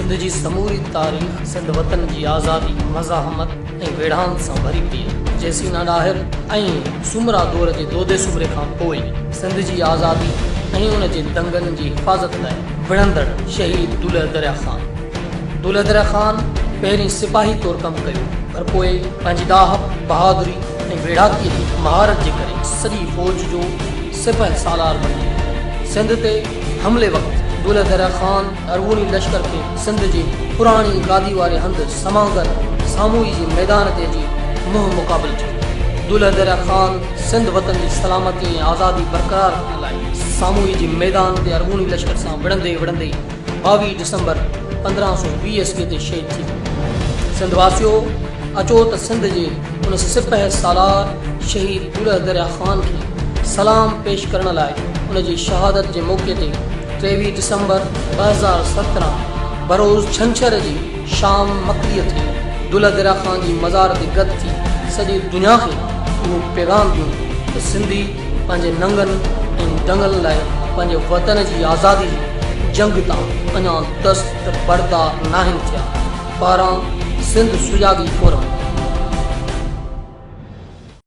सिंध जी समूरी तारीख़ सिंध वतन जी आज़ादी मज़ाहमत ऐं वेढ़ान सां भरी पई आहे। जेसीना ॾाहिर ऐं सुमरा दौर जे दोदे सुमरे खां पोइ सिंध जी आज़ादी ऐं उन जे दंगनि जी हिफ़ाज़त लाइ विढ़ंदड़ शहीद दुलह दरिया ख़ान। दुलह दरिया ख़ान पहिरीं सिपाही तौरु कमु कयो, पर पोइ पंहिंजी दाहब बहादुरी ऐं वेढ़ाकीअ जी महारत जे करे सॼी फ़ौज जो सिपह सालार बणी वियो। सिंध ते हमले वक़्तु दुलह दरिया ख़ान अरबूनी लश्कर खे सिंध जी पुराणी गादी वारे हंधि समांगर सामूई जे मैदान ते जी मुंहुं मुक़ाबिल थियो। दुलह दरिया ख़ान सिंध वतन जी सलामती ऐं आज़ादी बरक़रार रखण लाइ सामूई जे मैदान ते अरबूनी लश्कर सां विढ़ंदे 22 डिसंबर 1520 ईस्वी ते शहीद थी। सिंध वासियो अचो त सिंध जे उन सिपह सालार शहीद दुलह दरिया ख़ान खे सलाम पेश करण लाइ उन जी शहादत जे मौक़े ते 23 डिसंबर 2017 बरोज़ छंछर जी शाम मकरीअ ते दुलह दरिया ख़ान जी मज़ार ते गॾु थी सॼी दुनिया खे उहो पैगाम ॾिनो त सिंधी पंहिंजे नंगनि ऐं दंगनि लाइ पंहिंजे वतन जी आज़ादी जी जंग तां अञा दस्त बरदार नाहिनि थिया। 12 सिंध सुजागी फोरम।